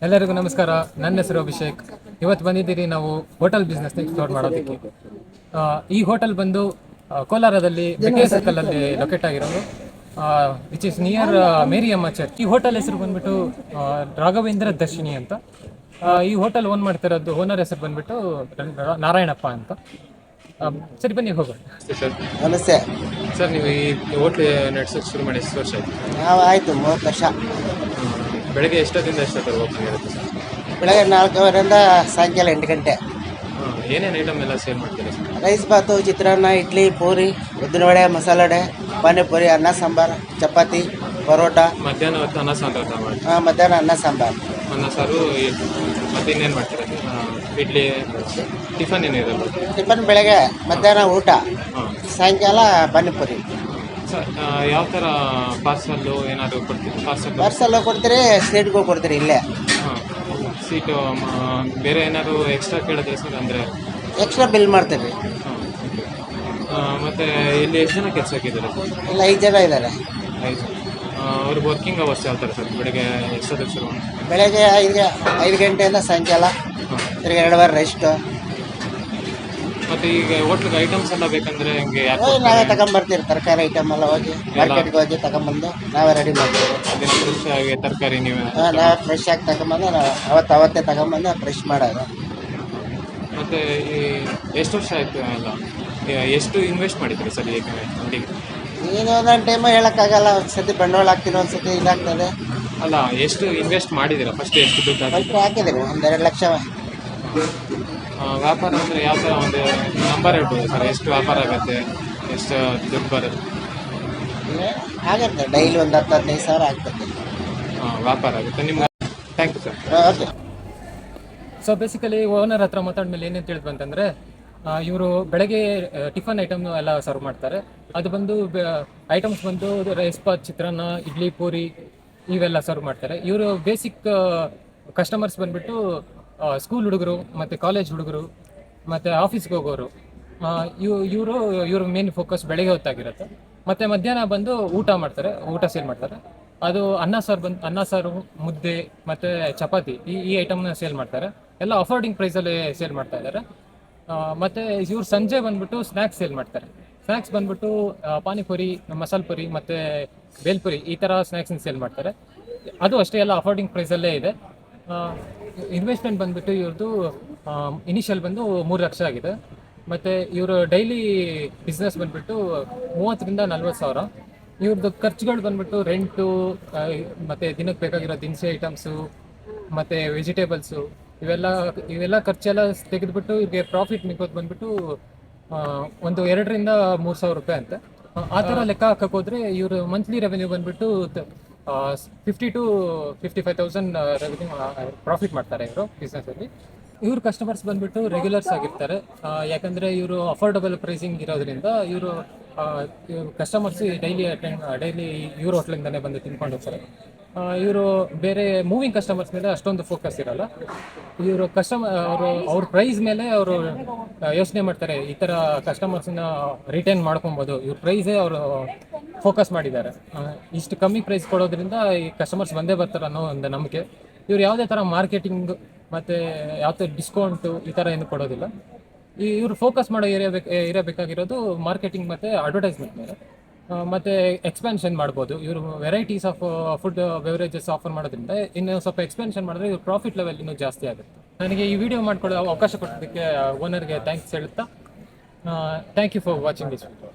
ಎಲ್ಲರಿಗೂ ನಮಸ್ಕಾರ. ನನ್ನ ಹೆಸರು ಅಭಿಷೇಕ್. ಇವತ್ತು ಬಂದಿದ್ದೀರಿ ನಾವು ಹೋಟೆಲ್ ಬಿಸ್ನೆಸ್ ಎಕ್ಸ್ಪ್ಲೋರ್ ಮಾಡೋದಕ್ಕೆ. ಈ ಹೋಟೆಲ್ ಬಂದು ಕೋಲಾರದಲ್ಲಿ ಬೆಕೆ ಸರ್ಕಲ್ ಅಲ್ಲಿ ಲೊಕೇಟ್ ಆಗಿರೋದು, ವಿಚ್ ಇಸ್ ನಿಯರ್ ಮೇರಿಯಮ್ಮ ಚರ್ಚ್. ಈ ಹೋಟೆಲ್ ಹೆಸರು ಬಂದ್ಬಿಟ್ಟು ರಾಘವೇಂದ್ರ ದರ್ಶಿನಿ ಅಂತ. ಈ ಹೋಟೆಲ್ ಓನ್ ಮಾಡ್ತಿರೋದು ಓನರ್ ಹೆಸರು ಬಂದ್ಬಿಟ್ಟು ನಾರಾಯಣಪ್ಪ ಅಂತ. ಸರಿ, ಬನ್ನಿ ಹೋಗೋಣ. ನಮಸ್ತೆ ಸರ್, ನೀವು ಈ ಹೋಟ್ಲ್ ನಡೆಸೋಕೆ ಶುರು ಮಾಡಿ ಎಷ್ಟು ವರ್ಷ ಆಯ್ತು? ನಾವು ಆಯಿತು 30 ವರ್ಷ. ಬೆಳಗ್ಗೆ ಎಷ್ಟೊತ್ತಿಂದ ಎಷ್ಟೊತ್ತರ ಓಪನ್ ಇರುತ್ತೆ ಸರ್? ಬೆಳಗ್ಗೆ 4 ಸಾಯಂಕಾಲ 8 ಗಂಟೆ. ಏನೇನು ಐಟಮ್ ಎಲ್ಲ ಸೇಲ್ ಮಾಡ್ತೀರಾ ಸರ್? ರೈಸ್ ಬಾತು, ಚಿತ್ರಾನ್ನ, ಇಡ್ಲಿ, ಪೂರಿ, ಉದ್ದಿನವಡೆ, ಮಸಾಲೆ ವಡೆ, ಪಾನಿಪುರಿ, ಅನ್ನ ಸಾಂಬಾರು, ಚಪಾತಿ, ಪರೋಟ. ಮಧ್ಯಾಹ್ನ ಹೊತ್ತು ಅನ್ನ ಸಾಂಬಾರು ಮಾಡಿ. ಮಧ್ಯಾಹ್ನ ಅನ್ನ ಸಾಂಬಾರು, ಅನ್ನ ಸಾರು. ಮತ್ತೆ ಇನ್ನೇನು ಮಾಡ್ತೀರಾ? ಇಡ್ಲಿ, ಟಿಫನ್ ಏನಿರಲ್ಲ? ಟಿಫನ್ ಬೆಳಗ್ಗೆ, ಮಧ್ಯಾಹ್ನ ಊಟ, ಸಾಯಂಕಾಲ ಪಾನಿಪುರಿ. ಸರ್, ಯಾವ ಥರ ಪಾರ್ಸಲ್ಲು ಏನಾದರೂ ಕೊಡ್ತೀವಿ? ಪಾರ್ಸಲ್ ಕೊಡ್ತೀರಿ, ಸ್ವೀಟ್ಗೂ ಕೊಡ್ತೀರಿ ಇಲ್ಲೇ. ಹಾಂ, ಸೀಟು ಬೇರೆ ಏನಾದರೂ ಎಕ್ಸ್ಟ್ರಾ ಕೇಳಿದ್ರೆ ಸರ್? ಅಂದರೆ ಎಕ್ಸ್ಟ್ರಾ ಬಿಲ್ ಮಾಡ್ತೀವಿ. ಹಾಂ, ಮತ್ತು ಇಲ್ಲಿ ಎಷ್ಟು ಜನ ಕೆಲಸ ಹಾಕಿದ್ದಾರೆ ಸರ್? ಇಲ್ಲ, 5 ಜನ ಇದ್ದಾರೆ. 5 ಜನ. ಅವ್ರಿಗೆ ವರ್ಕಿಂಗ್ ಅವರ್ಸ್ ಯಾವ ಥರ ಸರ್? ಬೆಳಗ್ಗೆ ಎಷ್ಟೊತ್ತಿಗೆ ಶುರು? ಬೆಳಗ್ಗೆ 5 ಗಂಟೆಯಿಂದ ಸಾಯಂಕಾಲ, ತಿರ್ಗಿ 2 ವಾರ ರೆಸ್ಟು. ಮತ್ತು ಈಗ ಹೋಟ್ಲಿಗೆ ಐಟಮ್ಸ್ ಎಲ್ಲ ಬೇಕಂದರೆ ಹೆಂಗೆ? ನಾವೇ ತಗೊಂಬರ್ತೀವಿ. ತರಕಾರಿ ಐಟಮ್ ಎಲ್ಲ ಹೋಗಿ ಮಾರ್ಕೆಟ್ಗೆ ಹೋಗಿ ತಗೊಂಬಂದು ನಾವೇ ರೆಡಿ ಮಾಡ್ತೀವಿ. ಅದನ್ನು ಫ್ರೆಶ್ ಆಗಿ ತರಕಾರಿ ನೀವೇ? ನಾವೇ ಫ್ರೆಶ್ ಆಗಿ ತಗೊಂಬಂದು ಅವತ್ತೇ ತಗೊಂಬಂದು ಫ್ರೆಶ್ ಮಾಡೋದು. ಮತ್ತು ಈ ಎಷ್ಟು ವರ್ಷ ಆಯಿತು ಎಲ್ಲ? ಎಷ್ಟು ಇನ್ವೆಸ್ಟ್ ಮಾಡಿದ್ರಿ ಸರ್ ಈಗ ಅಂಗಡಿಗೆ? ಈಗ ಒಂದೊಂದು ಟೈಮು ಹೇಳೋಕ್ಕಾಗಲ್ಲ. ಒಂದ್ಸತಿ ಬಂಡವಾಳ ಹಾಕ್ತೀನಿ, ಒಂದ್ಸತಿ ಇದಾಗ್ತದೆ. ಅಲ್ಲ, ಎಷ್ಟು ಇನ್ವೆಸ್ಟ್ ಮಾಡಿದ್ದೀರಾ? ಫಸ್ಟ್ ಎಷ್ಟು ದುಡ್ಡು ಫಸ್ಟ್ ಹಾಕಿದ್ದೀವಿ, 1-2 ಲಕ್ಷ. ವ್ಯಾಪಾರ ಅಂದರೆ ಯಾವ ಥರ ಒಂದು ನಂಬರ್ ಹೇಳ್ಬೋದು ಸರ್? ಎಷ್ಟು ವ್ಯಾಪಾರ ಆಗುತ್ತೆ, ಎಷ್ಟು ದುಡ್ಡು ಬರುತ್ತೆ? ಆಗುತ್ತೆ, ಡೈಲಿ ಒಂದು 10-15 ಸಾವಿರ ಆಗ್ತದೆ ವ್ಯಾಪಾರ ಆಗುತ್ತೆ ನಿಮ್ಗೆ. Thank you sir. Okay. So basically owner ಹತ್ರ ಮಾತಾಡ್ಮೇಲೆ ಏನೇನು ತಿಳಿದು ಬಂತಂದರೆ, ಇವರು ಬೆಳಗ್ಗೆ ಟಿಫನ್ ಐಟಮ್ ಎಲ್ಲ ಸರ್ವ್ ಮಾಡ್ತಾರೆ. ಅದು ಬಂದು ಐಟಮ್ಸ್ ಬಂದು ರೈಸ್ ಬಾತ್, ಚಿತ್ರಾನ್ನ, ಇಡ್ಲಿ, ಪೂರಿ ಇವೆಲ್ಲ ಸರ್ವ್ ಮಾಡ್ತಾರೆ. ಇವರು ಬೇಸಿಕ್ ಕಸ್ಟಮರ್ಸ್ ಬಂದುಬಿಟ್ಟು ಸ್ಕೂಲ್ ಹುಡುಗರು ಮತ್ತು ಕಾಲೇಜ್ ಹುಡುಗರು ಮತ್ತು ಆಫೀಸ್ಗೆ ಹೋಗೋರು. ಇವ್ರ ಮೇನ್ ಫೋಕಸ್ ಬೆಳಗ್ಗೆ ಹೊತ್ತಾಗಿರುತ್ತೆ. ಮತ್ತು ಮಧ್ಯಾಹ್ನ ಬಂದು ಊಟ ಮಾಡ್ತಾರೆ, ಊಟ ಸೇಲ್ ಮಾಡ್ತಾರೆ. ಅದು ಅನ್ನ ಸಾರು, ಮುದ್ದೆ ಮತ್ತು ಚಪಾತಿ ಈ ಐಟಮ್ನ ಸೇಲ್ ಮಾಡ್ತಾರೆ. ಎಲ್ಲ ಅಫೋರ್ಡಿಂಗ್ ಪ್ರೈಸಲ್ಲಿ ಸೇಲ್ ಮಾಡ್ತಾ ಇದ್ದಾರೆ. ಮತ್ತು ಇವ್ರು ಸಂಜೆ ಬಂದ್ಬಿಟ್ಟು ಸ್ನ್ಯಾಕ್ಸ್ ಸೇಲ್ ಮಾಡ್ತಾರೆ. ಸ್ನ್ಯಾಕ್ಸ್ ಬಂದ್ಬಿಟ್ಟು ಪಾನಿಪುರಿ, ಮಸಾಲೆ ಪುರಿ ಮತ್ತು ಬೇಲ್ಪುರಿ ಈ ಥರ ಸ್ನ್ಯಾಕ್ಸ್ನ ಸೇಲ್ ಮಾಡ್ತಾರೆ. ಅದು ಅಷ್ಟೇ, ಎಲ್ಲ ಅಫೋರ್ಡಿಂಗ್ ಪ್ರೈಸಲ್ಲೇ ಇದೆ. ಇನ್ವೆಸ್ಟ್ಮೆಂಟ್ ಬಂದ್ಬಿಟ್ಟು ಇವ್ರದ್ದು ಇನಿಷಿಯಲ್ ಬಂದು 3 ಲಕ್ಷ ಆಗಿದೆ. ಮತ್ತು ಇವರು ಡೈಲಿ ಬಿಸ್ನೆಸ್ ಬಂದ್ಬಿಟ್ಟು 30ರಿಂದ 40 ಸಾವಿರ. ಇವ್ರದ್ದು ಖರ್ಚುಗಳು ಬಂದ್ಬಿಟ್ಟು ರೆಂಟು, ಮತ್ತು ದಿನಕ್ಕೆ ಬೇಕಾಗಿರೋ ದಿನಸಿ ಐಟಮ್ಸು ಮತ್ತು ವೆಜಿಟೇಬಲ್ಸು ಇವೆಲ್ಲ ಖರ್ಚೆಲ್ಲ ತೆಗೆದುಬಿಟ್ಟು ಇವ್ರಿಗೆ ಪ್ರಾಫಿಟ್ ಮಿಗೋದು ಬಂದ್ಬಿಟ್ಟು ಒಂದು 2ರಿಂದ 3 ಸಾವಿರ ರೂಪಾಯಿ ಅಂತೆ. ಆ ಥರ ಲೆಕ್ಕ ಹಾಕಕ್ಕೆ ಹೋದರೆ ಇವರು ಮಂತ್ಲಿ ರೆವೆನ್ಯೂ ಬಂದ್ಬಿಟ್ಟು 50,000 to 55,000 ರೆವೆನ್ಯೂ ಪ್ರಾಫಿಟ್ ಮಾಡ್ತಾರೆ ಇವರು ಬಿಸ್ನೆಸ್ಸಲ್ಲಿ. ಇವ್ರ ಕಸ್ಟಮರ್ಸ್ ಬಂದ್ಬಿಟ್ಟು ರೆಗ್ಯುಲರ್ಸ್ ಆಗಿರ್ತಾರೆ. ಯಾಕಂದರೆ ಇವರು ಅಫೋರ್ಡಬಲ್ ಪ್ರೈಸಿಂಗ್ ಇರೋದ್ರಿಂದ ಇವರು ಕಸ್ಟಮರ್ಸ್ ಡೈಲಿ ಇವ್ರ ಹೋಟ್ಲಿಂದನೇ ಬಂದು ತಿನ್ಕೊಂಡು ಹೋಗ್ತಾರೆ. ಇವರು ಬೇರೆ ಮೂವಿಂಗ್ ಕಸ್ಟಮರ್ಸ್ ಮೇಲೆ ಅಷ್ಟೊಂದು ಫೋಕಸ್ ಇರಲ್ಲ. ಇವರು ಅವ್ರ ಪ್ರೈಸ್ ಮೇಲೆ ಅವರು ಯೋಚನೆ ಮಾಡ್ತಾರೆ. ಈ ಥರ ಕಸ್ಟಮರ್ಸನ್ನ ರಿಟೈನ್ ಮಾಡ್ಕೊಬೋದು, ಇವ್ರ ಪ್ರೈಸೇ ಅವರು ಫೋಕಸ್ ಮಾಡಿದ್ದಾರೆ. ಇಷ್ಟು ಕಮ್ಮಿ ಪ್ರೈಸ್ ಕೊಡೋದ್ರಿಂದ ಈ ಕಸ್ಟಮರ್ಸ್ ಬಂದೇ ಬರ್ತಾರೆ ಅನ್ನೋ ಒಂದು ನಂಬಿಕೆ. ಇವ್ರು ಯಾವುದೇ ಥರ ಮಾರ್ಕೆಟಿಂಗ್ ಮತ್ತು ಯಾವ ಥರ ಡಿಸ್ಕೌಂಟು ಈ ಥರ ಏನು ಕೊಡೋದಿಲ್ಲ. ಇವರು ಫೋಕಸ್ ಮಾಡೋ ಇರಬೇಕಾಗಿರೋದು ಮಾರ್ಕೆಟಿಂಗ್ ಮತ್ತು ಅಡ್ವರ್ಟೈಸ್ಮೆಂಟ್ ಮೇಲೆ. ಮತ್ತು ಎಕ್ಸ್ಪ್ಯಾನ್ಷನ್ ಮಾಡ್ಬೋದು. ಇವರು varieties of food beverages offer ಮಾಡೋದ್ರಿಂದ ಇನ್ನು ಸ್ವಲ್ಪ ಎಕ್ಸ್ಪ್ಯಾನ್ಷನ್ ಮಾಡಿದ್ರೆ ಇವ್ರ ಪ್ರಾಫಿಟ್ ಲೆವೆಲ್ ಇನ್ನೂ ಜಾಸ್ತಿ ಆಗುತ್ತೆ. ನನಗೆ ಈ ವಿಡಿಯೋ ಮಾಡ್ಕೊಳ್ಳೋ ಅವಕಾಶ ಕೊಟ್ಟಿದ್ದಕ್ಕೆ ಓನರ್ಗೆ ಥ್ಯಾಂಕ್ಸ್ ಹೇಳುತ್ತಾ, thank you for watching this video.